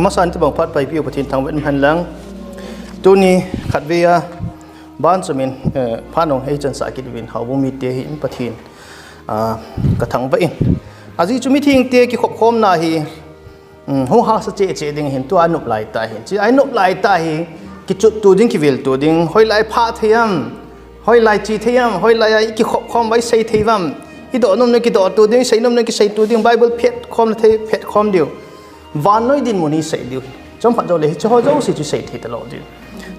มาสันที่บอกพัดไปพิวประทินทางเว้นพันหลังตัวนี้ขัดเวียบ้านสมินพานองให้จันสากิดวินเขาบุมีเตียหินประทินกระทั่งไปอินอาจีจุมิทิ้งเตียกิขบคมนาฮีหัวหาสเจเจดิ่งเห็นตัวอนุบลายตาเห็นจีอนุบลายตาฮีกิจุดตัวดิ่งกิวิลตัวดิ่งหอยลายพาเทียมหอยลายจีเทียมหอยลายกิขบคมไว้ใส่เทียมกิโดนนมนึกกิโดตัวดิ่งใส่นมนึกกิใส่ตัวดิ่งไบเบิลเพชรคอมเทเพชรคอมเดียววานน้อยดินมุนีใส่เดียวจอมพัดเราเลยจะหัวเจ้าสิจะใส่เทียตลอดดิ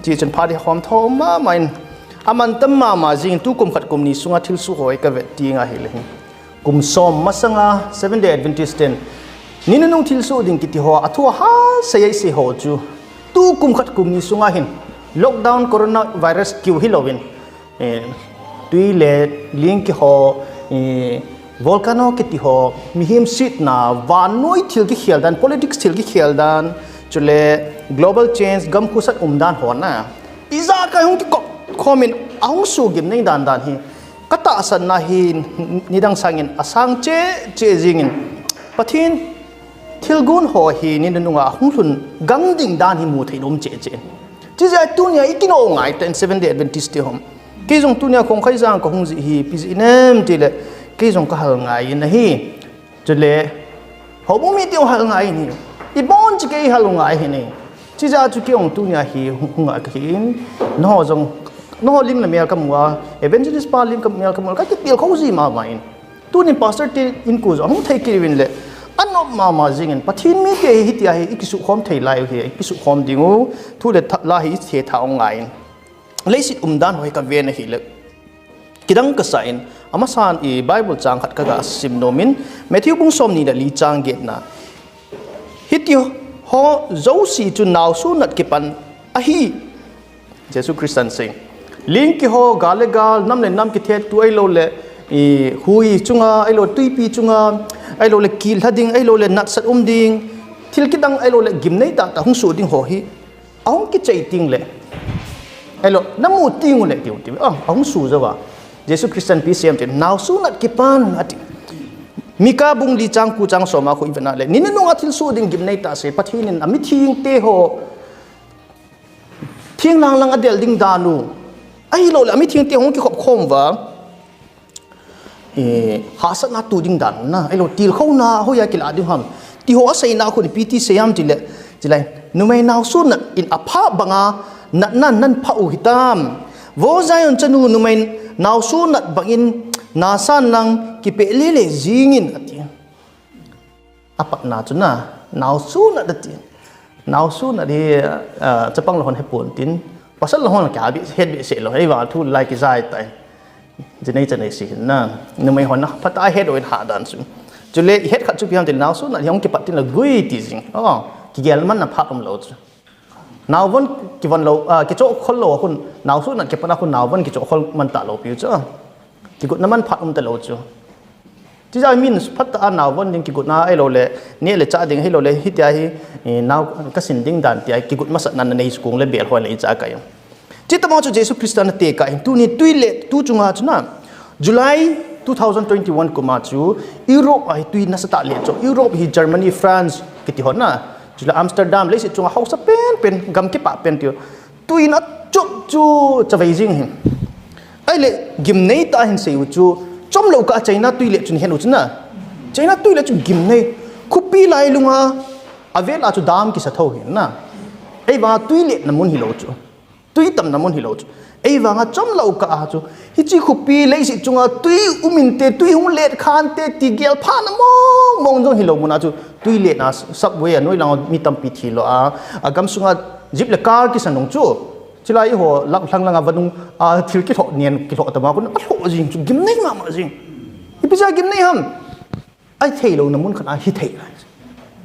จีจนพาที่ความท้องมาไม่อามันตั้มมาจริงตู้กุมขัดกุมนี้สุงาทิลสุหอยกับเวทีงาเฮเลยกุมสมมาสังอา 7 Day Adventist นี่นั่นทิลสุดิ่งกิติหัวอัตัวหาเสียเสียหัวจูตู้กุมขัดกุมนี้สุงาหินล็อกดาวน์โคโรนาไวรัสคิวฮิโลวินตุยเล่ลิงกิหัวvolcano kiti ho mihim sit na vanoi thil ki khel dan politics thil ki khel dan chule global change gam khusat umdan ho na iza ka hung ki khomin ahung su gim nei dan dan hi kata asan na hi nidang sangin asang che jingin pathin thilgun ho hi ni nunga hung thun gang ding dan hi mu theilom che chi ja tunia ikino ngai ten 7 Day Adventist hom ki jong tunia khong khai jang ko hung ji hi pi inem ti le cái dòng cái hàng ngày này cho nên họ muốn biết điều hàng ngày này iban chỉ cái hàng ngày này chỉ ra cho cái ông tu nhà hi hung ngày cái nó lim là mèo cầm qua evangelist pa lim cầm mèo cầm cái điều không gì mà vậy tu nên pastor thì in cô không thấy cái vấn đề anh nó mà riêng bắt thiên mấy cái hít cái sự không thấy lại cái sự không đi ngô tu để là hít thế thảo ngày lấy sự đan hồi cái vấn này là kidang kasain amasan i Bible chang khat kaga simnomin Matthew bung som ni da li chang get na hitio ho zosi chu naw su nat kipan ahi Jesus Christian sing link ki ho galegal nam le nam ki the tu ai lo le i hui chunga ai lo tuipi chunga ai lo le kil hading ai lo le nat sat ding thil kidang ai lo le gimnei ta hung su ding ho hi ong ki chei ting le ai lo namu ting le tiu tiu ong su zawa Jesus Christian PCM tin naw sunat kipan ati mika bung li chang ku chang soma khu ivana le nin nong athil su ding gim nei ta se pathinin ami thing te ho thing lang adel ding danu ai lo le ami thing te hong ki khop khom wa ha sa na tu ding dan na ai lo til khau na ho ya ki la ding ham ti ho sai na khu ni pt sayam ti le jilai numai naw sunat in apha banga nan pha u hitam wo zayon chanu numai naw su nat bangin nasan lang kipe lele jingin ati apak na chuna naw su nat ati naw su na di chapang lohon hepon tin pasal lohon ka bi het bi se lo hei wa thu lai ki zai tai jenei si na numai hon na pata het oin ha dan su chule het khat chu piam tin naw su na yong ki patin la gui ti jing ki gel man na phak lo chu nào vẫn cái vấn lâu cái chỗ khol lâu hun nào số nãy cái phần hun nào vẫn cái chỗ khol man ta lâu piu chứ cái cột nãy phát ta lâu chứ chỉ ra min phát ta nào vẫn những cái cột na ai lâu lệ nè lệ cha đinh hay lâu lệ hít ai nào cái sinh đinh đàn thì cái cột masat nan này school lệ bel hoa lệ cha cái chỉ tao cho Jesus Christ na te cái tu ni tui lệ tu chung ha chứ na July 2021 của mà chú Europe ai tui na sa lệ cho Europe hi Germany France cái tí hòn na chỉ là Amsterdam lấy sự chung học sắp pen gam cái bạ pen tiêu tuy nó chụp chu cho vậy riêng hình ai lệ gim này ta hình sự chu trong lâu cả China tuy lệ chun hiện chu na China tuy lệ chun gim này copy lại luôn à về là chu dam cái sát thâu hiện na ai và tuy lệ nằm muốn hiểu chu tuy tầm nằm muốn hiểu chu ai và trong lâu cả chu hi chi copy lấy sự chung tuy umin te tuy hung lệ khan te ti gel pha na mong jong hiểu muốn chu tuy lệ na subway noi lang mi tam pi thi lo gam sunga jip le car ki sanong chu chilai ho lak thlang langa vanung thil ki tho nian ki tho tama kun tho jing chu gim nei ma jing hi pisa gim nei ham ai thei lo na mun khan hi thei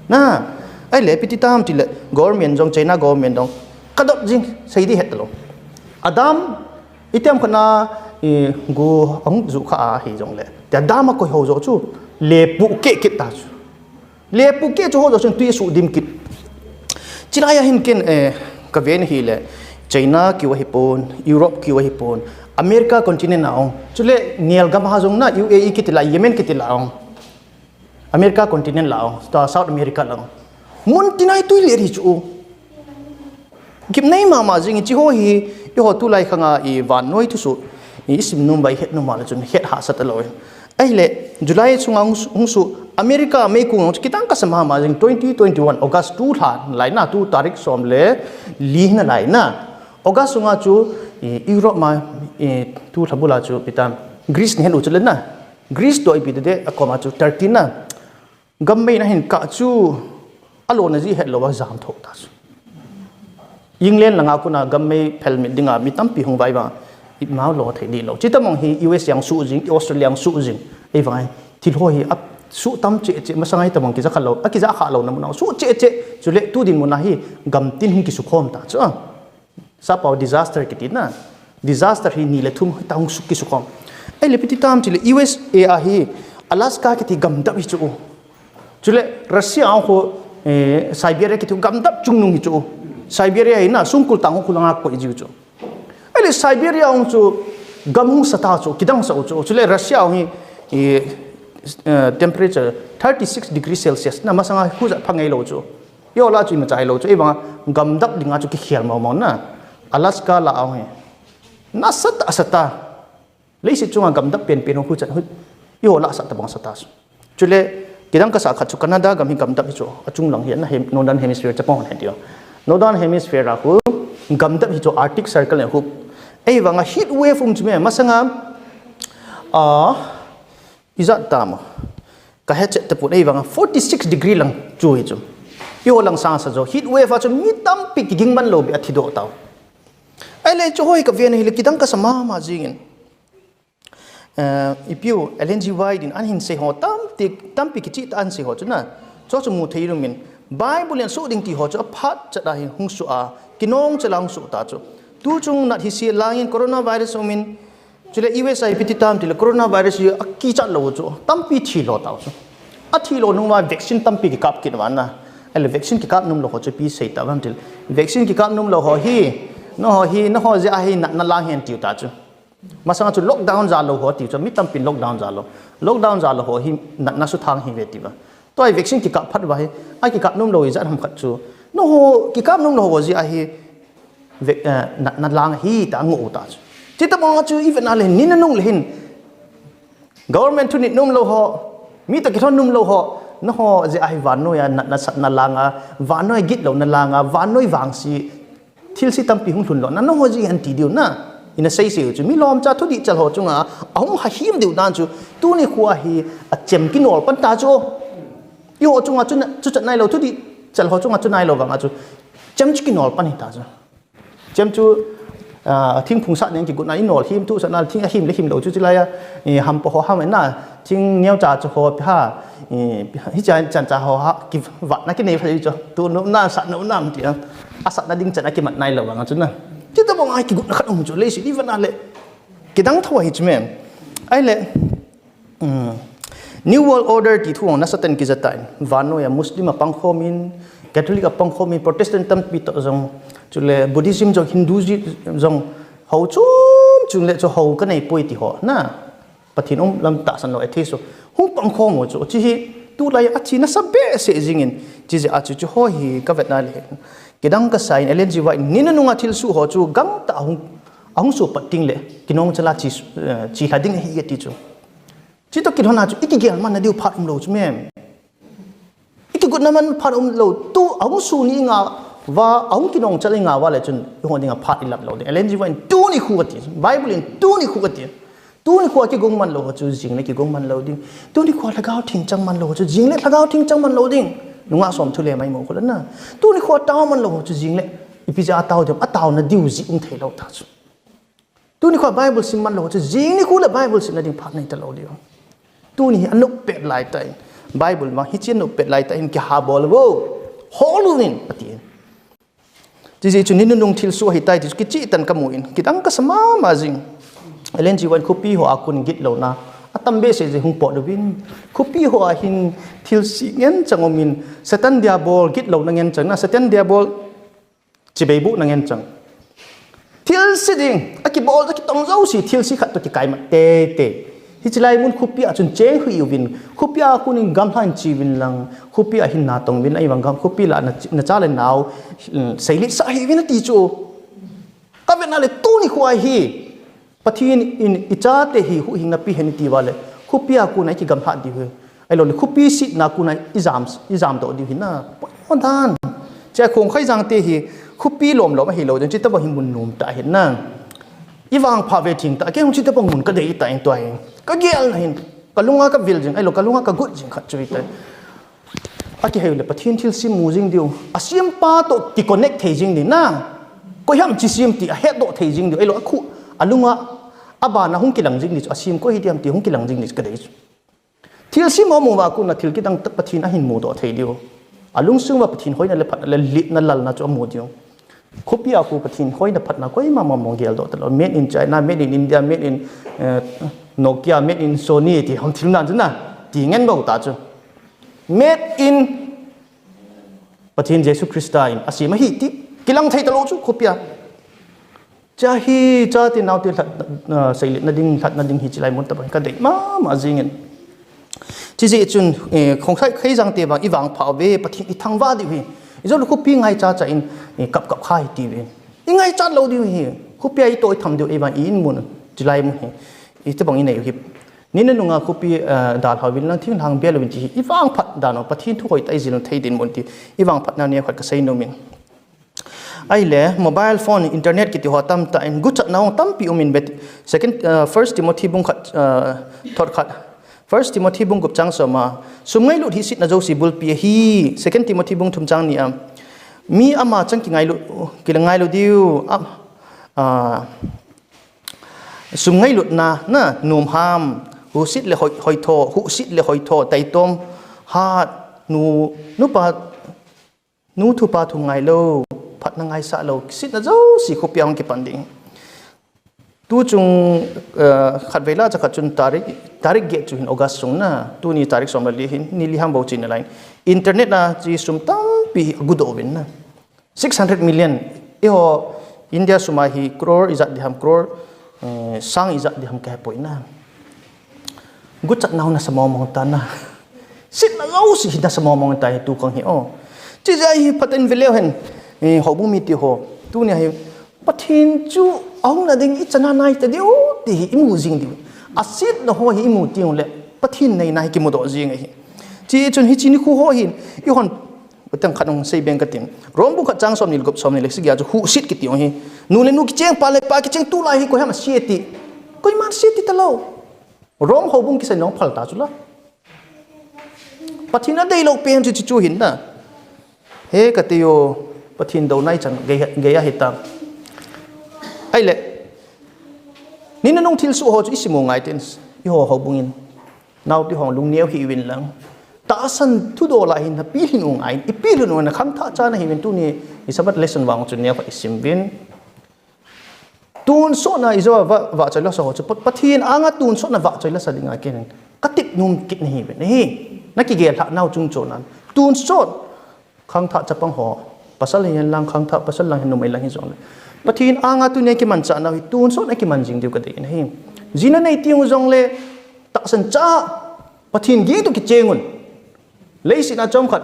na ai le piti tam ti le government jong China government dong kadop jing sei di het lo adam item khana gu ang zu kha hi jong le ta dama ko ho zo chu le pu ke ta chu le pu ke chu ho zo chen tu su dim kit chilaya hin ken ka ven hi le China ki wa hipon Europe ki wa hipon America continent naong chule nial gam ha jong na UAE ki tila Yemen ki tila America continent lao South America lang มุนตินายตุยเลริจูกิมในมาจริงจิโฮฮียโฮตุไลขังอีวานน้อยทุสุอีสิมนุมใบเฮ็ดนุมาละจุนเฮ็ดหาสัตลอยไอ้เล่จุลัยสุงงสุอเมริกาไม่กุงกิตังกัสมาจริง2021 August 2 ท่านไลน่า2 ตาริกสอมเล่ลีน่ะไลน่า August สุงาจูยุโรปมา2ทับุลาจูปิตามกรีซนี่เห็นอุจเลนนะกรีซโดยปิดเดอากมาจูตุรกีนะกัมไม่นะเห็นกะจูอโลนะจีเห็นโลว่าจามทกตาจูยิงเล่นหลังอากุนะกัมไม่เพลมิดดิงามีตั้มปีหงใบบ้างอีกมาโลไทยดีโลจิตมองฮี US ยังสู้จริงออสเตรเลียยังสู้จริงไอ้ฟังไอ้ที่โลฮีอัพสู้ตั้มเจ๊มาสังไอ้ตมองกิจขัดโลกิจขัดโลนะมันเอาสู้เจ๊จุเล่ตู้ดินมันนะฮีกัมตินหิงกิสุขอมตาจูซาปาว disaster กิตินะ disaster ฮีนี่เลยทุ่มตาหงสุกิสุขอมไอ้เล็บที่ตามจุเล่ USA อาฮีอลาสก้ากิติกัมดับฮิจูจุเล่รัสเซียเอาหัวไซบีเรียกิติกัมดับจุงนุงฮิจูไซบีเรียเห็นนะสุ่มกุลตังหุลังอักไปจิวจูไอ้เรื่องไซบีเรียองจูกัมหุสตาจูคิดังสาวจูจุเล่รัสเซียองฮีtemperature 36 degrees Celsius นะมาสังหารคู่จะพังไงโลจูย่อละจูมันใจโลจูไอ้บางกัมดับดิ่งอาจูกิเขียนมองนะอลาสก้าละเอาฮีน่าสตาเลยสิจุงกัมดับเป็นของคู่จะย่อละสตาบางสตาจุเล่กิดังก็สักขัดจุกันนาดากัมฮิกัมดับฮิจูจุงหลังเห็นนะเฮมโนดันเฮมิสเฟียร์จะป้องเห็นเดียวNorthern Hemisphere aku gamdap hito Arctic Circle yang hup, wanga heat wave cuma masangam, izat tamu, kahet cek teput wanga 46 degree lang cuy cum, yo lang sang sajo heat wave acu mitam pik gingman lo bi ati do tau, le cuy kavian hilik kita angka sama majingin, ipiu LNG wide in anhin seho tam pik kecil an seho cuna, cuaca mutai rumin. Bible yang sudah ti hoja pat cedai hungsu a kinong celang su ta chu tu chung nat hisi langin coronavirus omin chule USA piti tam til coronavirus yu akki chat lo chu tampi thi lo ta chu a thi lo nungwa vaccine tampi ki kap ki na ele vaccine ki kap num lo ho chu pi sei ta ban til vaccine ki kap num lo ho hi no ho ja hi na lang hen ti ta chu masang chu lockdown za lo ho ti chu mi tampi lockdown za lo ho hi na su thang hi ve ti baตัววัคซีนกิกับพัดไว้ไอ้กิกับนุ่มโลยจะทำขัดจูโน้กิกับนุ่มโลว่าจะไอ้นัดล้างฮีแต่งูตาจูที่ตะมองจูอีเวนอะไรนี่นั่นนุ่งเลยหิน government ทุนนุ่มโลหะมีแต่กิทอนนุ่มโลหะโน้จะไอ้วานน้อยนัดล้างวานน้อยกิดโลนัดล้างวานน้อยวางสีทิลสิตั้มปีหุ่นทุนโลนั่นโน้จะยันตีเดียวนะอินเซ่เสียจูมีลมจ้าทุดิจัลหัวจุงเอาหาหิมเดียวนั่นจูตัวนี้ขัวฮีเจมกินอลปันตาจูyo chunga chu nai lo thu di chal ho chunga chu nai lo wanga chu chem chi nol pani ta chu chem chu thing phung sa neng ki gu nai nol him tu sa na thing him le him lo chu chila ya ham po ho ha na thing nyau cha chu ho ha hi cha ho ha ki wa na ki nei phai chu tu no na sa no nam ti a sa na ding cha na ki mat nai lo wanga chu na ti ta bong ai ki gu na khat um chu le si di wa na le ki dang thoi hi chu mem ai le New World Order ti thuang nasatan ki zatain vano ya Muslim apangkhomin Catholic apangkhomin Protestant tam pi to jong chule Buddhism jong Hinduism jong hau chung le cho hau ka nei poi ti ho na pathin lam ta san lo ethiso hung pangkhom mo chu chi hi tu lai achi na sabe se jingin chi je achu chu ho hi ka vet na le kidang ka sign LNG wa ninanunga thil su ho chu gang ta hung su pating le kinong chala chi hading hi ti chu Cita kita nak cuci ikigan mana dia part umlo cuma, ikut nama part umlo tu awak suni nga wa awak kinong cari nga wa le cun yang orang dengar part ilap lo. LNG wa tu ni kuat dia, Bible ni tu ni kuat dia, tu ni kuat kita gongman lo cun jing le kita gongman lo ding, tu ni kuat lagau ting cang man lo cun jing le lagau ting cang man lo ding, nunga som tu le mai mo kuat na, tu ni kuat tahu man lo cun jing le, ipija tahu dia, tahu na diu zi thei lo ta cun, tu ni kuat Bible sim man lo cun jing ni kuat Bible sim na ding part ni terlalu dia. Tu ni anuk pet lai tai Bible ma hicin anuk pet lai tai ki ha bol wo holuin patien ji chu nin nung thil su hi tai ki chi tan kamuin kitang ka sama majing LNG wan copy ho akun git lo na atam be se je hung po do win copy ho a hin thil si ngen changomin satan diabol git lo na ngen chang na satan diabol chi be bu na ngen chang thil si ding aki bol ki tong zo si thil si khat to ki kai ma te hi chilai mun khupia chun cheng hu yuwin khupia kunin gam han chi win lang khupia hin na tong win ai wang gam khupi la na cha le naw saili sa hi win ti chu ka ven na le tu ni khwai hi pathin in icha te hi hu hing na pi hen ti wale khupia ku nai ki gam ha di hu ai lo le khupi sit na ku nai exam do di hin na pon dan cha khong khai jang te hi khupi lom lo ma hi lo jang chi ta ba hin mun num ta hin na iwang pha ve thing ta ke hung chi ta ba mun ka dei ta in to ai ka gel na hin kalunga ka vil jing ai lo kalunga ka gut jing khat chui ta aki hele pathin thil sim mu jing diu asim pa to ti connect thei jing ni na ko yam chi sim ti a he do thei jing diu ai lo khu alunga aba na hung kilang jing ni asim ko hi diam ti hung kilang jing ni ka dei thil sim mo wa ku na thil ki dang pathin a hin mu do thei diu alung sung wa pathin hoina le phat le lit na lal na cho mu diu khopia ku pathin hoina phat na koi ma mong gel do ta made in China made in India made in Nokia made in Sony ti hom thil nan na ti ngen bo ta chu made in pathin Jesus Christain asima hi ti kilang thai ta lo chu khopia cha hi cha ti naw ti sai na ding that na ding hi chilai mon ta ba ka dei ma jingen chi ji chun khong khai khai jang te ba iwang pha ve pathin I thang wa di hi zo lu pi ngai cha cha in kap khai ti ve I ngai cha lo di hi khopia I toi tham diu e ba in mun chilai mun hi I te bang in nei hi ni na nunga khupi dal hawil na thing hang bel win ti iwang phat dano pathin thu hoi tai jil thei din mon ti iwang phat na ne khat ka sei no min ai le mobile phone internet ki ti hotam ta in gut na tam pi umin bet second first Timothy bung khat thot khat first Timothy bung gup chang soma sumngai lut hi sit na jo si bul pi hi second Timothy bung thum chang ni am mi ama chang ki ngai lu kilangai lu diu sumngai lut na num ham hu sit le hoi tho hu sit le hoi tho tai tom ha nu thu pa thu ngai lo phat na ngai sa lo sit na zo si khu piang ki panding tu chung khat vela cha khat chun tarik ge chu hin August chung na tu ni tarik som li hin ni li ham bo chin line internet na chi sum tam pi good ovin na 600 million e ho India suma hi crore izat diham crore sang izat diham ka poina gut chat naw na sa momong ta na sit na lo si hida sa momong ta tu kang hi o chi ja hi paten veleu hen ho bu mi ti ho tu ni hi pathin chu ong na ding I chana nai ta diu ti hi imu jing diu asit na ho hi imu ti le pathin nei nai ki mo do jing hi chi chun hi chi ni khu ho hin I hon utang khanong sei beng ka tim rom bu kha chang som nil gop som ni le si ya chu hu sit ki ti hi nu le nu ki cheng pa le pa ki cheng tu lai hi ko ha ma si ti koi man si ti ta lo rom ho bung ki sai nong phal ta chu la pathina dei lo pen chu hin na he ka ti yo pathin do nai chan ge ya hitam ai le ni na nong thil su ho chu isimo ngai ten I ho bungin naw ti hong lung neu hi win lang ta san thu do la hin na pi hin ung ai I pi lu na kham tha cha na hi win tu ni I sabat lesson wang chu ne fa isim win tun so na izo wa chai la so chu pathin anga tun so na wa chai la sa dinga ken katik num kit ni be ni na ki ge tha naw chung cho nan tun so khang tha chapang ho pasal hin lang khang tha pasal lang hin numai lang hi zong pathin anga tu ne ki man cha na hi tun so na ki man jing diu ka de ni hi jina nei tiung zong le ta san cha pathin gi tu ki chengun lei si na chom khat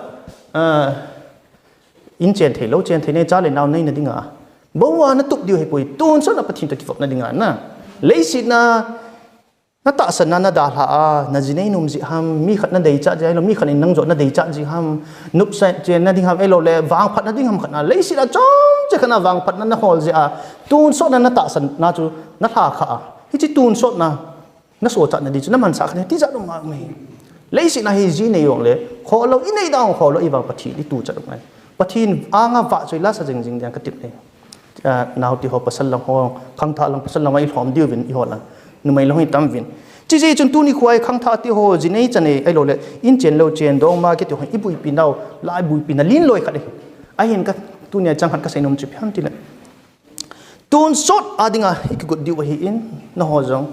in chen thei lo chen thei ne cha le naw nei na dinga bo wa na tup diu he poi tun so na pathin to ki fop na dinga na lei si na ta san na da la a na jinei num ji ham mi khat na dei cha jai lo mi khan in nang jo na dei cha ji ham nup sa chen na ding ham elo le wang phat na ding ham khat na lei si na chom che khana wang phat na hol ji a tun so na ta san na chu na tha kha hi chi tun so na so cha na di chu na man sa khane ti cha dong ma me lei si na hi ji nei yong le kho lo I nei dang kho lo I wang pathi di tu cha dong mai pathin anga wa choi la sa jing jing jang ka tip ne naw ti ho pasal lang ho khang tha lang pasal lang ai hlom diu win I ho lang nu mai lo hi tam win chi ji chun tu ni khwai khang tha ti ho ji nei chane ai lo le in chen lo chen dong ma ke ti ho I bui pi naw lai bui pi na lin loi kha de ai hin ka tu nia chang khat ka sai nom chi pham ti le tun sot adinga I ku diu hi in na ho jong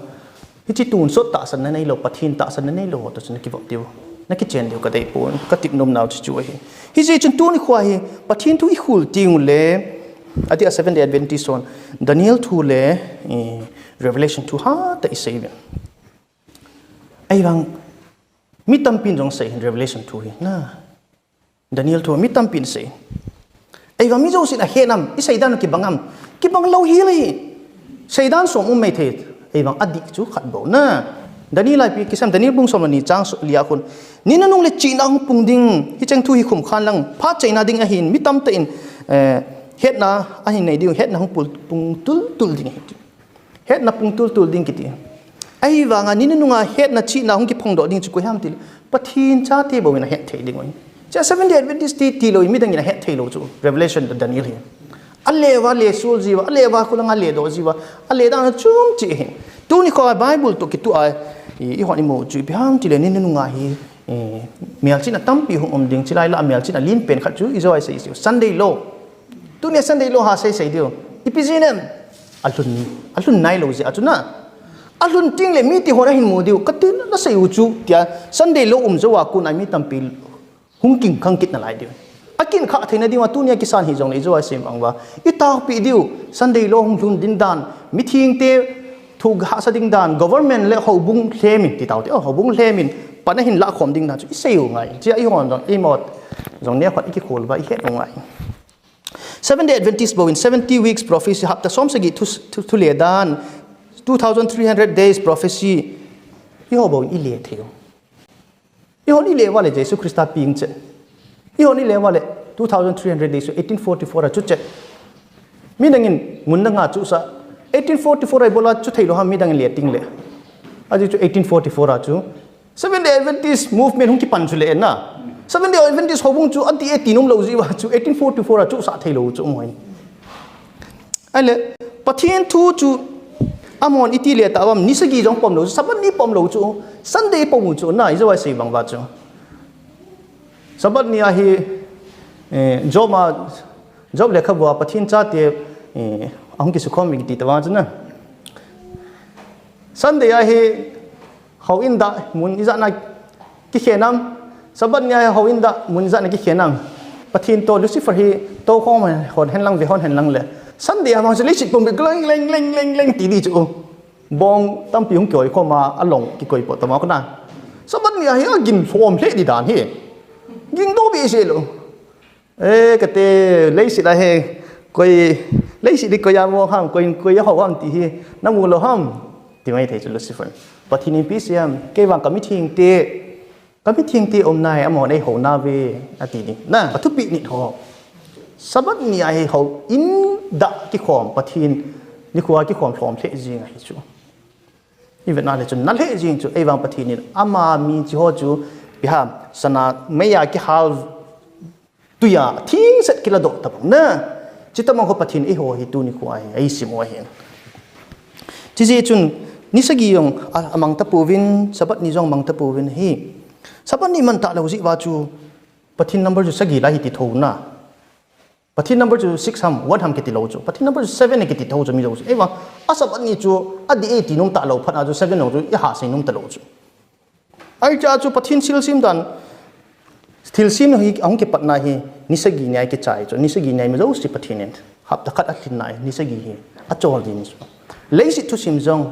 hi chi tun sot ta san na nei lo pathin ta san na nei lo to chun ki bop diu na ki chen diu ka dei pon ka tip nom naw chi chu hi ji chun tu ni khwai hi pathin tu I khul ting le ati a 7 day Adventist on Daniel 2 le Revelation 2 ha ta I sei ไอ้บางมิตัมปินจงเสีย Revelation 2นะดานิเอล2มิตัมปินเสียไอ้บางมิโจสินะเฮนัมอิสัยดานกิบังเล่าฮีเลยสัยดานสมไม่เทศไอ้บางอดีตจูขัดบ่นะดานิเอลปีกิสัมดานิเอลบุงสมนีจางเลียคนนี่นั่นนงเลจีน่าปุงดิ่งฮิจังทุยขุมขันลังพาใจนาดิ่งอหินมิตัมเตอินเฮ็ดนะอหินในดิวเฮ็ดนะปุงตุลดิ่งเฮ็ดนะปุงตุลดิ่งกิติไอ้บางอันนี้นุ่งเฮ็ดนะชีน่าหงกิพงดอดิ่งจุกยามติลปะทีนชาติบ่วินะเฮ็ดเทดิ่งวันจะ7 day Adventist ti lo mi dang ina het thelo chu Revelation the Daniel here alle wa le sul jiwa alle wa kulang alle do jiwa alle da chum chi hin tu ni ko Bible to ki tu ai I hon mo chu biam ti le ni nu nga hi mial chin tam pi hum ding chilai la mial chin lin pen khat chu I zo ai sei Sunday law tu ne Sunday law ha sei dio ipizinem alun nai lo ji achuna alun ting le mi ti hora hin mo dio katin na sei u chu tia Sunday law zo wa ku nai mi tam pi hung king khang kit na lai dio akin kha theina diwa tu nia kisan hi jong le zo ai sem angwa I ta pi dio Sunday law hung lun din dan mi thing te thu ha sa ding dan government le ho bung hlemin ti taw te ho bung hlemin pana hin la khom ding na chu I seu ngai chia I hon jong I mot jong ne khat I ki khol ba I het ngai 7 day Adventist bo in 70 weeks prophecy hapta som sagi to le dan 2300 days prophecy I ho bo I le theu I ho ni le wa le Jesus Christa ping che I ho ni le wa le 2300 days 1844 chu che mi dangin mun nga chu sa 1844 ai bola chu thailo ha mi dang le ting le aji chu 1844 a chu 7 day Adventist movement hung ki pan chu le na 7 day Adventist hobung chu ati 18 lo ji wa chu 1844 a chu sa thailo chu moi ale pathian thu chu amon iti le ta wam nisagi jong pom lo saban ni pom lo chu Sunday pom chu na I zo ai sei bang ba chu sabat ni a hi job le kha bo pathian cha te ang ki su khom mi ti ta wa chu na Sunday a hi how in da mun I za na ki khenam sabat ni a how in da mun za na ki khenam pathian to Lucifer hi to khom hon hen lang ve hon hen lang le Sunday ma se lichik pom leng ti di chu bong tam pi hung kyoi kho ma along ki koi po ta ma ko na sabat ni a hi gin form hle di dan hi gin do bi se lo ka te lei si la he koi lei si di ko ya mo ham koi ya ho ham ti hi na mu lo ham ti mai thei chu Lucifer pathin pi siam ke wang ka mi thing te om nai amon ai ho na ve ati ni na thu pi ni ho sabat ni ai ho in da ki khom pathin ni khuwa ki khom thom the ji ngai chu even na le chu na le ji chu ai wang pathin ni ama mi chi ho chu biham sana meya ki hal tuya thing set kila do ta na chitamang ko pathin e ho hi tu ni khuwa ai sim wa hen chi ji chun nisagi yong amang ta puvin sabat ni jong mang ta puvin hi sabat ni man ta lo ji wa chu pathin number ju sagi la hi ti tho na pathin number ju 6 ham 1 ham ke ti lo chu pathin number 7 ke ti tho chu mi lo chu ewa asabat ni chu adi 8 num ta lo phat a ju 7 no chu I ha sai num ta lo chu ai cha chu pathin sil sim dan stil sim no hi ang ke patna hi nisagi nyai ke chai chu nisagi nyai me zo si pathin en hap ta khat atin nai nisagi hi a chol din chu leisi thu sim jong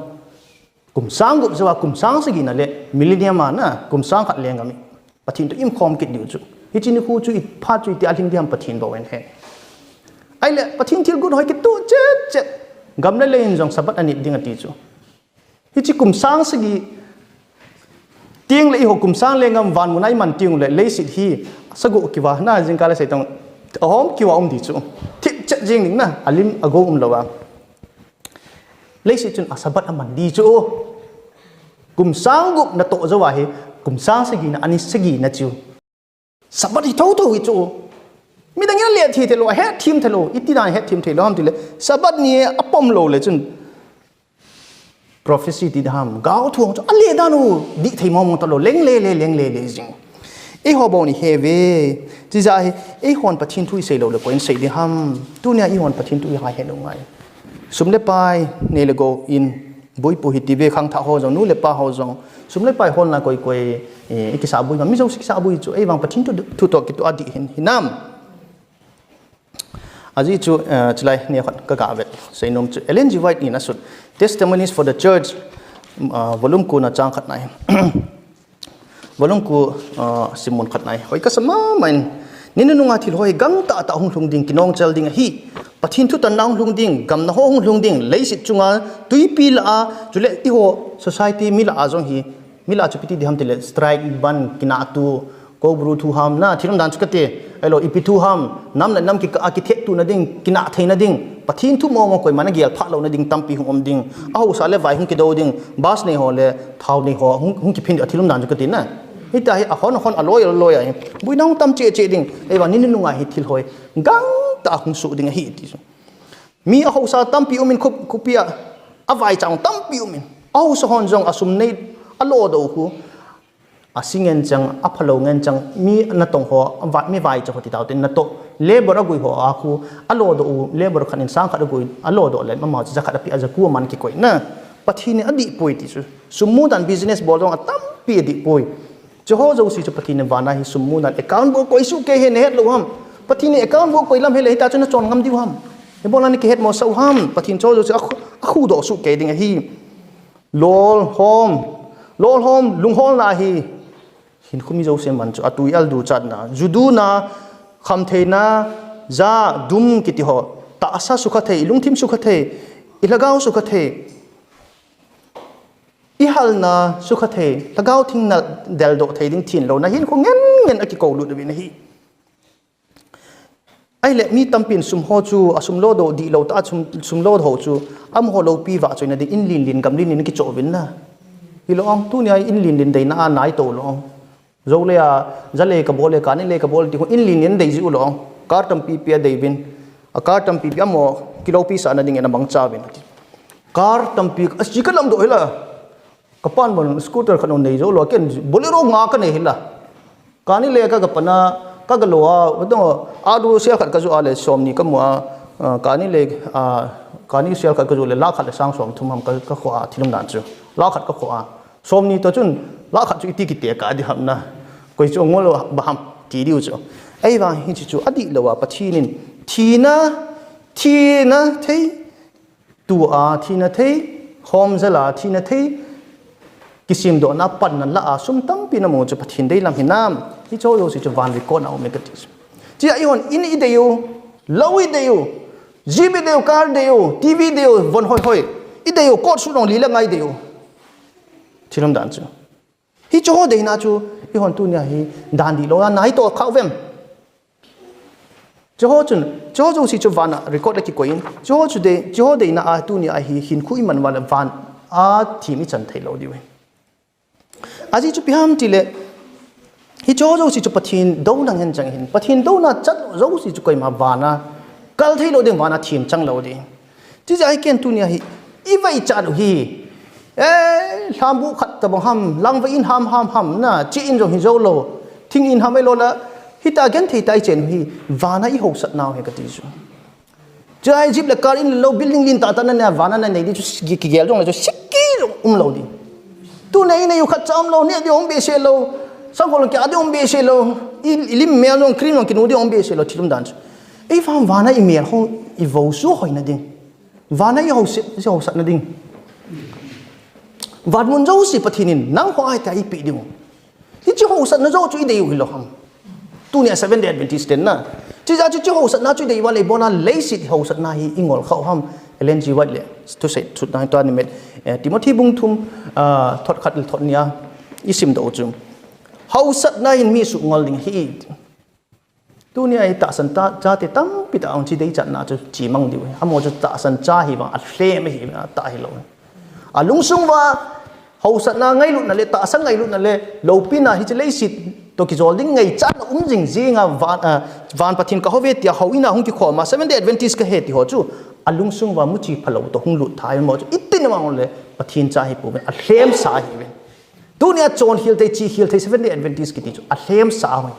kum sang gup zawa kum sang sagi na le millennium na kum sang khat lengami pathin to im khom kit diu chu hi chin khu chu I pha chu ti aling diam pathin bo en he ai le pathin thil gun hoi ki tu che gam le in jong sabat ani ding ati chu hi chi kum sang sagi tiang le I ho kum sang lengam van munai man tiang le leisi hi sagu ki wa na jing kala sai tong ahom ki wa di chu thip che jing ning na alim ago lawa leisi chun asabat aman di chu kum sang gup na to zawa hi kum sang sagi na ani sagi na chu sabat hi tho hi chu mi dang le thi te lo he thim te lo iti dan he thim the lo ham ti le sabat ni apom lo le chun prophecy ti dam gao thuang chu ale da no di thei mo mo to lo leng le jing e ho bo ni he ve ji za hi e hon pathin thui sei lo le point sei di ham tu nia I hon pathin thui ha he no ngai sumle pai ne le go in boi po hi ti ve khang tha ho jong nu le pa ho jong sumle pai hol na koi e ki sa bui ma mi zo sik sa bui chu e wang pathin tu to ki tu adi hin hinam aji chu chlai ne khat ka ga vet sei nom chu Ellen G. White in asut testimonies for the church volume ku na chang khat nai volume ku simon khat nai hoi ka sama main ninu nunga thil hoi gang ta hung hlung ding kinong chal ding hi pathin thu tan naung hlung ding gam na ho hung hlung ding leisit chunga tuipi la chule ti ho society mila azong hi mila chupiti diham tile strike ban kina tu ko bru thu ham na thiram dan chukate elo ipi thu ham nam na nam ki architect tu na ding kina theina ding pathin thu mo koi mana gial pha lo na ding tampi hum ding a ho sa le vai hung ki do ding bas nei ho le thau nei ho hung ki phin thiram dan chukate na hita hi a hon aloy ai bui nong tam che ding e wa nin nunga hi thil hoi gang ta hung su ding hi ti mi a ho sa tampi umin khupia a vai chang tampi umin a ho sa hon jong asum nei alo do hu asingen chang aphalo ngen chang mi na tong ho mi vai cha hoti taw tin na to labor agui ho a khu alo do labor khanin sang kha agui alo do le ma cha kha pi aja ku man ki koi na pathini adi poi ti su sumu dan business bolong atam pi di poi joho jo si chu pathini wana hi sumu dan account bo koi su ke he ne het lo ham pathini account bo koi lam he le ta chu na chon ngam diu ham e bolani ke het mo sau ham pathin cho jo khu do su ke ding hi lol home lung hol na hi hin khumi jo se man chu atui al du chat na judu na kham theina za dum kiti ho ta asa sukha thei lung thim sukha thei ilagao sukha thei i hal na sukha thei lagao thing na del do thei ding thin lo na hin ko ngen aki ko lu de na hi ai le mi tampin sum ho chu asum lo do di lo ta sum lo ho chu am ho lo pi wa choina de in lin gam lin ki cho win na hilong tu ni ai in lin dei na nai to long zo le a zale ka bole ka ni le ka bol ti ko in lin dei ji ulong kar tam pi pi dei bin a kar tam pi pi mo kilo pi sa na ding na bang cha bin kar tam pi a chi ka lam do hila ka pan bon scooter khanon nei zo lo ken bolero nga ka nei hila ka ni le ka pana ka ga lo a wado a du sel khat ka zo ale som ni ka mo ka ni le ka ni sel khat ka zo le la khat le sang som thum ham ka kho a thilum dan chu la khat ka kho a som ni to chun la khat chu iti ki te ka di ham na koi chu ngol ba ham ti diu chu ai wa hin chu adi lo wa pathinin thina thei tu a thina thei hom zala thina thei kisim do na pan na la a sum tam pi na mo chu pathin dei lam hinam hi cho yo si chu van record na o me ka ti chi ai hon in i de yo lo i de yo gb de yo car de yo tv de yo von hoi i de yo ko su long li la ngai de yo thiram dan chu hi cho de na chu hi hon tu nya hi dan di lo na nai to khau vem cho jo si chu van record la ki koin cho de na a tu nya hi hin khu i man wala van a thi mi chan thei lo di we aji chu pi ham ti le hi cho si chu pathin do nang hen chang hin pathin do na chat zo si chu koi ma wana kal thei lo ding wana thim chang lo di chi jai ken tu nya hi i vai cha do hi lambu khat ta bang ham lang va in ham na chi in jo hi zo lo thing in ham lo la hi ta gen thei tai chen hi wana i ho sat naw he ka ti chu jai jip la kar in lo building lin ta na wana na nei di chu ki gel jong la chu sikki lo di tu nei nei khat cham lo ne di om be se lo sang ko ki adi om be se lo ilim me long cream long ki no di om be se lo thilum dan ei fam wana i me ho i vo su hoi na ding wana i ho sat na ding van mun zo si pathinin nang ho ai ta i pi ding hi chi ho sat na zo chu i dei hi lo ham tu ne 7 day adventist ten na chi ja chi ho sat na chu dei wa le bona le si ho sat na hi ingol khau ham lng wat le to say chu na to ni met timothy bung thum thot khat thot nia isim do chu ho sat na in mi su ngol ding hi tu ni ai ta san ta cha te tam pi ta ong chi dei chat na chu chi mang diu amo chu ta san cha hi wa a hle me hi ta hi lo a lung sung wa ho sat na ngai lu na le ta sang ngai lu na le lo pi na hi che le sit to ki zol ding ngai chat na jing zinga van pathin ka hovet ya ho ina hung ki kho ma 7 day adventist ka he ti ho chu alung sung wa mu chi phalo to hung lu thai mo chu itin ma le pathin cha hi pu a hlem sa hi ve tu ne chon hil te chi hil te 7 day adventist ki ti chu a hlem sa ho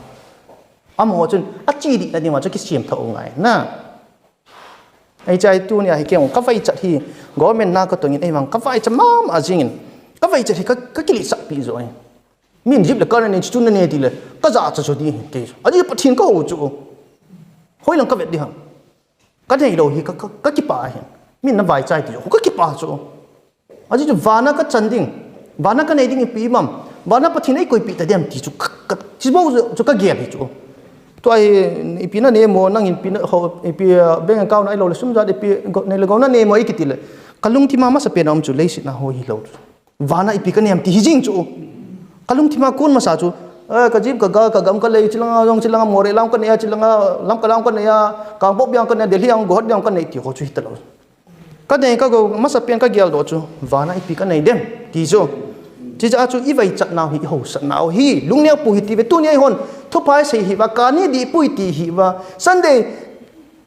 am ho chun a chi di na ni ma chu ki sim tho ngai na ai chai tu ne hi ke ka vai chat hi government na ka to ngin ai mang ka vai cha mam a jingin ka vai chat hi ka ki li sak pi zo ai min jip le ka ne chu na ne ti le ka za cha chu di ke a ji pathin ka ho chu hoi lang ka vet di ham ka nei lo hi ka ki pa hi min na vai chai ti ho ka ki pa chu aji chu vana ka chanding vana ka nei ding pi mam vana pathin ei koi pi ta dem ti chu chi bo chu ka gel hi chu to ai pi na ne mo nang in pi na ho pi bank account ai lo le sum ja de pi ne le go na ne mo i kitil kalung ti mama sa pe nam chu le si na ho hi lo vana i pi ka nem ti hi jing chu kalung ti ma kun ma sa chu ka jib ka ga ka gam ka le chilanga jong chilanga more lam ka ne chilanga lam ka lam ka ne ya ka pop yang ka ne delhi ang god yang ka ne ti ho chu hi ta lo ka ne ka go ma sa pen ka gel do chu vana i pi ka nei dem ti chu chỉ cho chú ý vậy chặt nào hi hậu sẵn nào hi lúc nào bùi tì về tu nhảy hồn thúc phái xây hi và cá ni đi bùi tì hi và Sunday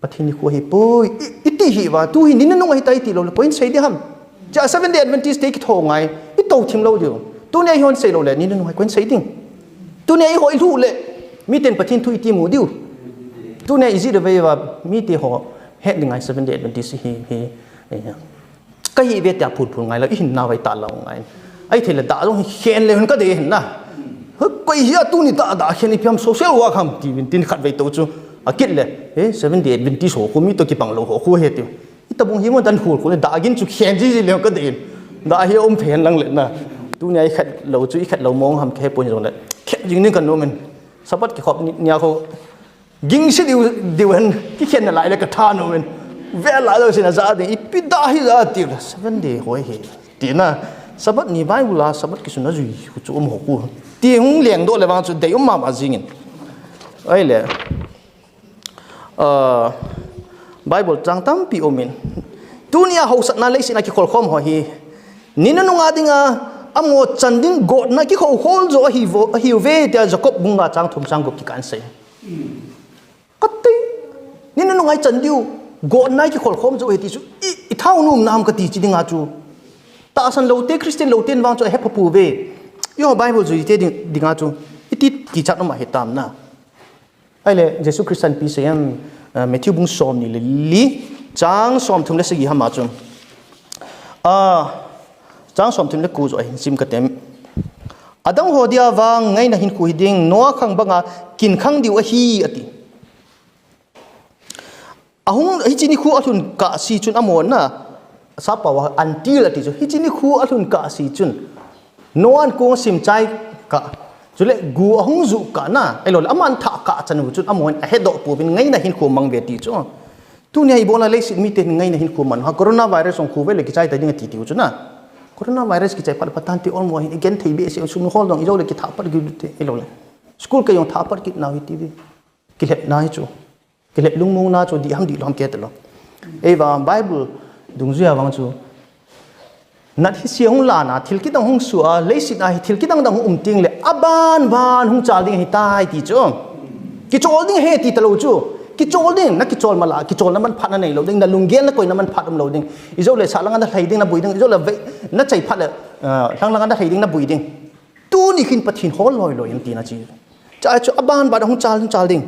bắt hi khu hi bùi ít tì hi và tu hi nín nông hi tay tì lâu là point xây đi ham chả Seventh Day Adventist take thổ ngày ít tàu thêm lâu điều tu nhảy hồn xây lâu là nín nông hi point xây đi tu nhảy hội thu lệ mi tên bắt hi thu tì mù điều tu nhảy gì được vậy và mi tì họ hết ngày Seventh Day Adventist hi cái hi về tiệp phụt ngày là ít nào vậy ta lâu ngày ai thấy là đã rồi khen lên cái đấy na quay here tu ni đã khen đi phim social work ham thì mình tin khát về tổ chứ kết lệ Seventh Day Adventist số của mi tôi kịp bằng lâu họ hết tiêu ít tập bông hiếm mà đàn hùn của đã gin chụp khen gì lên cái đấy đã hiểu ông phèn lăng lệ na tu này khát lâu chú khát lâu mong ham khen bồi rồi đấy khen gì nên cần nó mình sao bắt cái hộp nhà họ gin sẽ điều hơn cái khen lại là cái than nó mình vẽ lại rồi xin là ra thì ít biết đã hi ra tiêu là Seventh Day hỏi hết tiền na sabat ni Bible la sabat ki suna jui chu hoku ti hung leng do le wang chu de ma ma jingin ai le Bible chang tam pi omin dunia ho sat na le sina ki khol khom ho hi nina nu nga dinga amo chanding god na ki kho hol zo hi ve ta Jacob bunga chang thum chang gop ki kan se katti nina nu ngai chandiu god na ki khol khom zo hi ti chu i thau num nam ka ti chi dinga chu ta san lâu te Christian lâu tiên vang cho hep pu về yo Bible rồi te dinga chu itit ki chat ma hetam na ai le Jesus Christian pi se am Matthew bung som ni li chang som thum le se gi hama chu chang som thum le ku zo hin sim ka tem adang ho dia wang ngai na hin ku hiding no khang banga kin khang diu a hi ati ahung hi chini khu athun ka si chun amon na sapawa until ati chu hichini khu alun ka si chun noan ko sim chai ka chule gu ahung zu ka na elol aman tha ka chanu chun amon hedo pu bin ngai na hin khu mang ve ti chu tu nei bola le sit mi te ngai na hin khu man ha corona virus ong khu ve le ki chai ta ding ti ti chu na corona virus ki chai pal patan ti on mo hin again thei be se sum hol dong ijo le ki tha par gi te elol school ka yong tha par ki na hi ti vi ki le na hi chu ki le lung mong na chu di ham di lom ke te lo eva Bible dung zuya wang chu nat hi siang la na thil ki dang hung suwa le sit a hi thil ki dang dang ting le aban ban hung chal ding hi tai ti chu ki chol ding he ti talo chu ki chol ding na ki chol mala ki chol na man phat na nei lo ding na lunggen na koi na man phat am lo ding izo le sa lang na thai ding na bui ding izo le na chai phat le lang na thai ding na bui ding tu ni khin pathin hol loi loi am ti na chi cha chu aban ba hung chal ding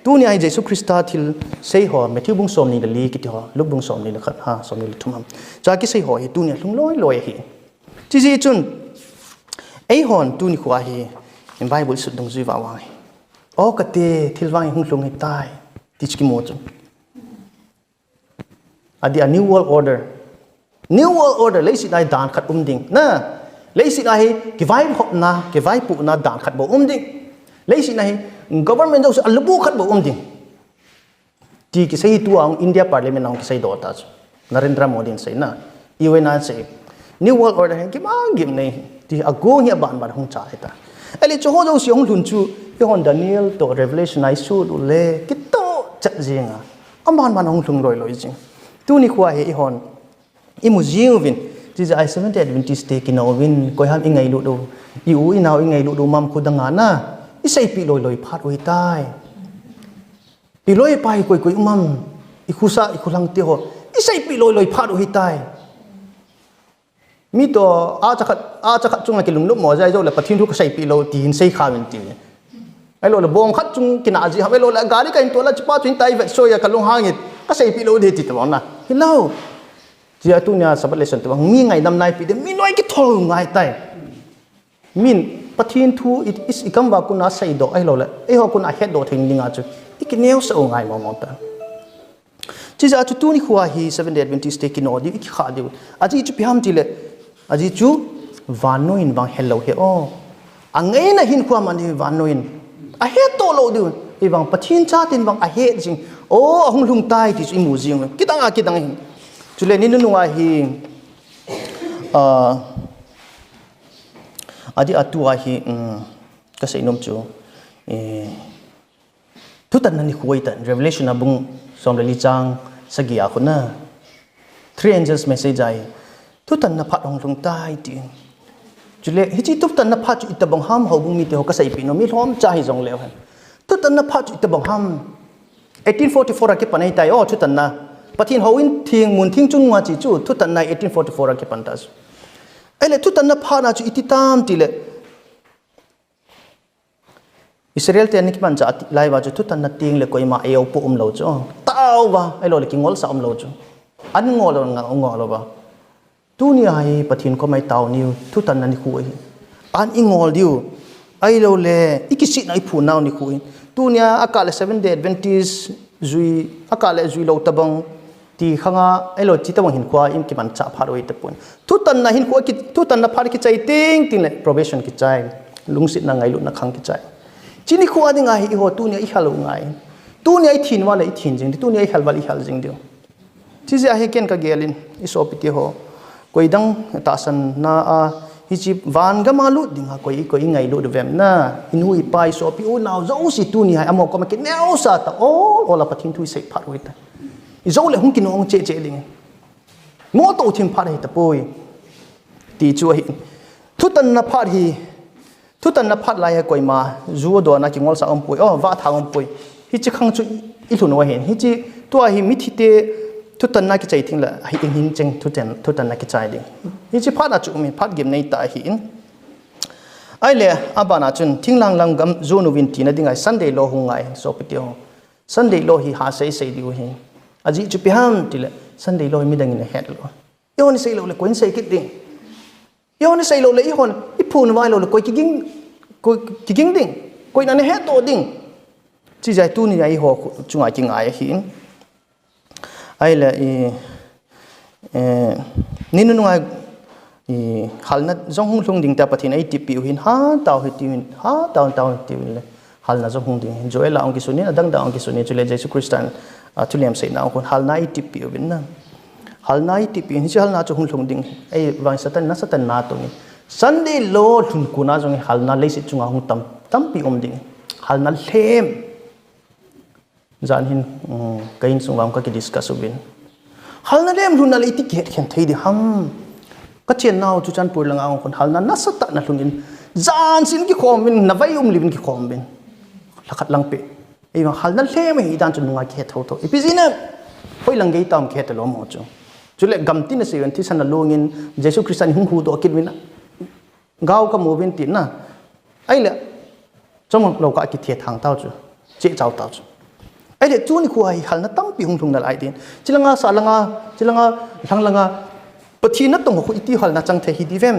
tu ni ai Jesus Christa thil sei ho Matthew bung som ni li ki ho luk bung som ni la khat ha som ni thumam cha ki sei ho hi tu ni lung loi loi hi chi ji chun ei hon tu ni khwa hi in Bible su dong zui wa wa o ka te thil wang hung lung hi tai teach ki mo chu adi a new world order le si dai dan khat ding na le si dai ki vai hop na ki vai pu na dan khat bo ding le si na hi government also albu khat bo ding ti ki sei tu ang India parliament ang ki sei do ta Narendra Modi sei na iwe na sei new world order ki ma gim nei ti ago hi ban ban hung cha ta ele cho ho jo si hong lun chu ki hon Daniel to Revelation ai su lu le ki to chat jinga amban ban hong lung loi jing tu ni khwa he hon imu jing vin ti za Seventh Day Adventist te ki no win koi ham ingai lu do i u i naw ingai lu do mam khudanga na isai pi loi phat oi tai pi loi pai koi mam ikhusa ikhulang te ho isai pi loi phat oi tai mi to a chakhat chunga kilum lu mo jai jo la pathin thu ka sai pi lo tin sei kha min ti ai lo la bong khat chung kina ji ha lo la gari ka in to la chpa chuin tai ve soya ka long hangit ka sai pi lo de ti to na hello ji atu nya sabat lesson to mi ngai nam nai pi de mi noi ki thol ngai tai min pathin thu it is ikam ba kuna sai do ai lo la e ho kuna head do thing linga chu ikineu sa ngai mo ta chi ja chu tu ni khuwa hi Seventh Day Adventist te ki no di ki kha di aji chu piam ti le aji chu vanoin bang hello he o angai na hin kwa man hi vanoin a he to lo du i bang pathin cha tin bang a he jing o ahung lung tai ti mu jing kitang hin chule ni nu wa hi adi atua hi ka sei nom chu tu tan ni khuai tan revelation abung som le li chang sagia khuna three angels message ai tu tan na phat hong lung tai ti chule hi chi tu tan na phat chu itabong ham ho bung mi te ho ka sei pi no mi hlom cha hi jong lew han tu tan na phat chu itabong ham 1844 ke panai tai o tu tan na pathin ho in thing mun thing chung wa chi chu tu tan na 1844 ke pan tas ele tu tan na phat na chu ititam ti le Israel te anik man cha lai wa chu tu tan na ting le koi ma eo pu lo chu tao wa ai lo le ki ngol sa lo chu an ngol lo ba tu ni ai pathin ko mai tao ni tu tan na ni khu an ingol diu ai lo le ikisi na iphu naw ni khu tu nia akale 7 day adventist zui akale zui lo tabang ti khanga ai lo chi tabang hin khwa im ki man cha pharoi te pun tu tan na hin khwa ki tu tan na phar ki chai ting ting le probation ki chai lungsit na ngai lu na khang ki chai chini khu adi ngai hi ho tu nia i halu ngai tu nia i thin wa le i thin jing tu nia i hal wa i hal jing dio chi ja he ken ka gelin i so piti ho koi dang ta san na a hi chi van ga malu dinga koi ngai lu de vem na inui pai so pi o naw zo si tu nia amo ko ma ki neo sa ta o la pathin tu sei phat hoi ta i zo le hung ki nong che ding mo to thim phat he ta poi ti chu hi thu tan na phat hi thu tan na phat lai koi ma zu do na ki ngol sa om poi o wa tha om poi hi chi khang chu i thun wa hen hi chi to hi mi thi te thu tan na ki chai thing la hi in hin cheng thu tan na ki chai ding hi chi phat na chu mi phat gem nei ta hi in ai le abana chun thinglang lang gam zo nu win ti na dingai sunday lo hungai so piti ho sunday lo hi ha sei diu hi aji chu pi ham ti le sunday lo mi dang in head lo yo ni sei lo le koin sei kit ding yo ni sei lo le i hon i phun wai lo le koi ki ging ding koi na ne head to ding chi jai tu ni ai ho chunga ki ngai hi ai le ni nu ngai halna zong hung lung ding ta pathin ai tipi hin ha taw hi tin ha taw ti le halna zong hung ding joel la ong ki sunin adang da ong ki sunin chule jesu christian tuliam sei na kon halna i tipi bin na halna i tipi hi halna chu hung lung ding ai wang satan na to ni sunday lo thun kuna jong halna le si chunga hung tam pi om ding halna lem zan hin kain sungwam ka ki discuss ubin halna lem luna le ti get khen thei di ham ka chen naw chu chan pur lang ang kon halna na sata na lungin zan sin ki khom bin na vai libin ki khom bin lakhat lang pe ei ma halna lem hi dan chu nunga ke tho ipizina hoi lang gei tam ke te lo mo chu chule gamti na seven thi san longin jesu christian hung hu do kit wina gaw ka mo bin tin na ai le chom lo ka ki the thang taw chu che chaw taw chu ai le chu ni khuai hal na tam pi hung thung na lai din chilanga thanglanga pathin na tong khu iti hal na chang the hi divem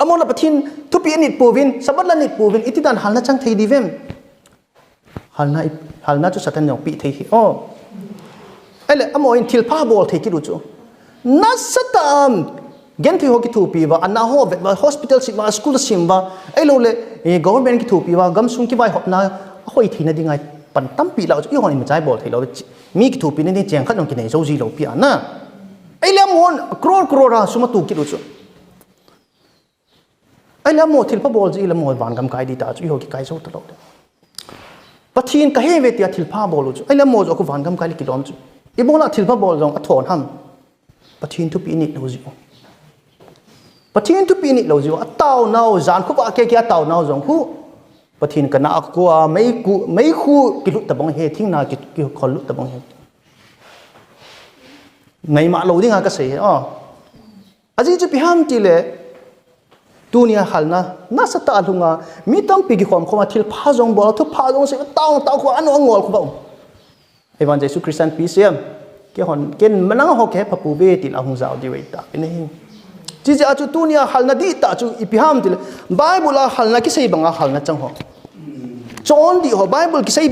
amona pathin thu pi nit povin sabat la nit povin iti dan hal na chang the divem hal na chu satan yong pi the hi o ai le amo in thil pha bol the ki ru chu na satam gen thi ho ki thu pi wa anna ho hospital si wa school sim wa ai lo le government ki thu pi wa gam sung ki bai hop na hoi thina dingai pan tam pi lao chu hon mi chai bol thilo mi ki thu pi ni cheng khat nong ki nei zo ji lo pi ana ai lam mon crore ra suma tu ki ru chu ai lam mo thil pa bol ji lam mo ban gam kai di ta chu ho ki kai zo ta lo pathin ka he ve tia thil pa bol chu ai lam mo zo ko ban gam kai ki lom chu i bola thil pa bol jong a thon ham pathin thu pi ni lo ji pathin thu pi ni lo ji a taw naw zan khu ba ke taw naw jong hu pathin kana ko mai khu ki lu ta bang he thing na ki khol lu ta bang he ngai ma lo ding a ka sei aji chu pi ham ti le tunia halna na sata lunga mi tam pi ki khom khoma thil pha jong bol thu pha jong se taw ko anu angol khu ba evan jesu christian pi sem ke hon ken manang ho ke phapu ve ti la hung zaw di wei ta ni chi ja chu tunia halna di ta chu ipi ham ti bible a halna ki sei banga halna chang ho chon di ho bible ki sei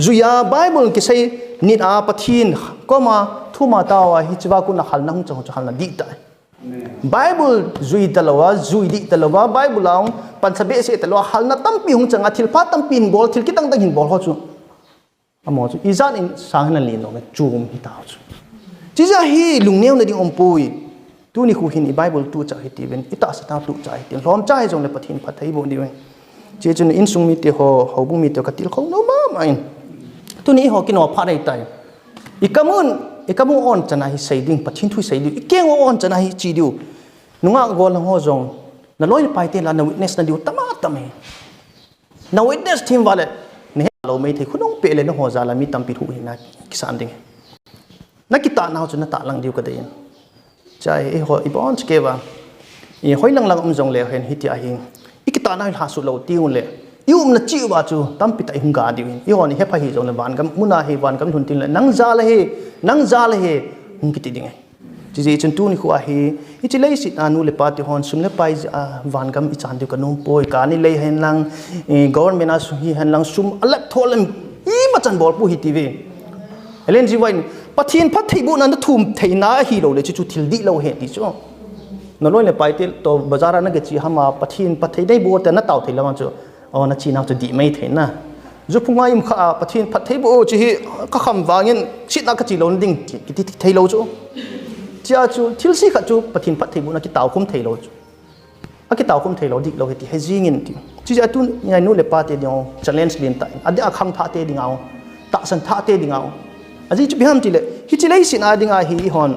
zuya bible ki sei nit a pathin koma thuma tawa hi chwa ku na halna hung chang halna di ta Bible zui talawa zui di talawa Bible lang pan sabi se talawa hal na tampi hung changa thil pa tampi hin bol thil kitang dang hin bol ho chu amo chu izan in sang na lin no na chum hi ta chu chi ja hi lungneu na ding ompui tu ni khu hin i Bible tu cha hi ti ben ita sa ta tu cha hi ti hlom cha hi jong le pathin phathai bo ni wen che chun in sung mi te ho bu mi te ka til khong no ma main tu ni ho ki no pha dai tai ikamun on chana hi saiding pathin thui saidu ikeng on chana hi chi diu nunga gol ho jong na loi pai te la na witness na diu tama tame na witness team wale ne lo mai the khunong pe le no ho za la mi tampi thu hi na kisan ding na kita na chu na ta lang diu ka dein chai e ho ibon chke ba e hoi lang lang jong le hen hi ti a hi ikita na ha su lo tiu le yum na chi ba chu tampi tai hung ga diu i ho ni he pha hi jong le ban gam muna he ban gam thun tin le nang za la he hung ki ti ding ji ji chun tu ni khu a hi i chi lei sit anu le pa ti hon sum le pai van gam i chan diu ka nom poi ka ni lei hen lang government a su hi hen lang sum alak tholam i ma chan bol pu hi ti ve elen ji wain pathin phat thei bu na thum thei na hi lo le chu thil di lo he ti chu no loi le pai te to bazar na ge chi hama pathin pathei dai bo te na taw thei lawang chu o na chi na chu di mai thei na zu phunga im kha pathin phathei bo chi hi ka kham wangin sit na ka chi lo ding ki ti thei lo chu chia chu thil si kha chu pathin phathei bu na ki taw khum thei lo chu a ki taw khum thei lo dik lo he ti he jingin ti chi ja tu ngai nu le pa te ding challenge lin ta ade a kham tha te ding au ta san tha te ding au aji chu biham ti le hi chi lei sin a ding a hi hon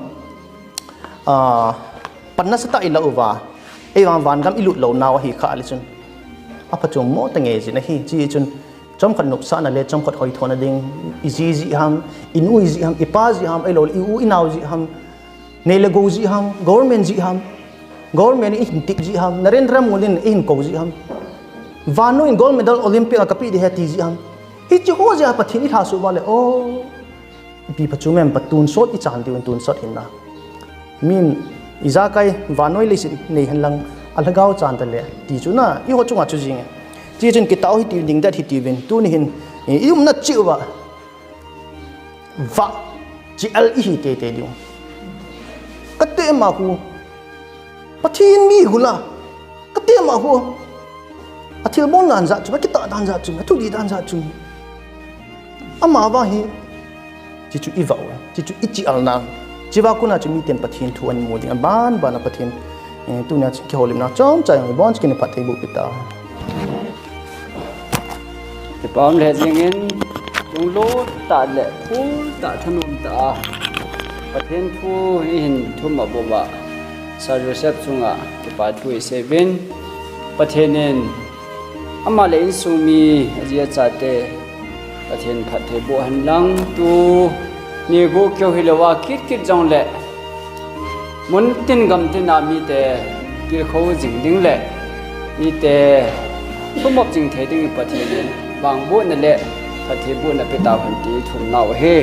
panna sa ta ila uwa e van gam ilut lo naw hi kha ali chun apa chum mo ta nge ji na hi chi chun chom khan nuk sa na le chom khat hoi thona ding izi ji ham inu ji ham ipa ji ham ai lo i u inaw ji ham ne le go ji ham government ji ham government i tik ji ham Narendra Modi in ko ji ham vano in gold medal Olympic a kapi de he ti ji ham hi chi ho ja pathin i tha su wale o bi pachumem patun sot i chan diun tun sot hinna min izakai vanoi le sin nei hanlang alhagau chan ta le ti chu na i ho chunga chu jing ti chen ki tau hi ti ding that hi ti win tu ni hin ium na chi wa va chi al i hi te te diu kate ma hu pathin mi hula kate ma hu athil bon lan za chu ki ta dan za chu thu di dan za chu ama ba hi chi chu i va chi chu i chi al na jiwa kuna chu mi ten pathin thu an mo ding ban bana pathin tu na ki holim na chom chai ngi bon skin pathai bu pita te pam le jingin tung lo ta le phul ta thanum ta pathin thu hin thum ma bo ba sa joseph chunga te pa thu 7 pathinen ama le in sumi ajia cha te pathin phathai bo han lang tu ni go kyo hilawa kit kit jong le mun tin gam tin na mi te ki khou jing ding le mi te thumop jing the ding pathin bang bo na le phathai bo na pe ta han ti thum naw he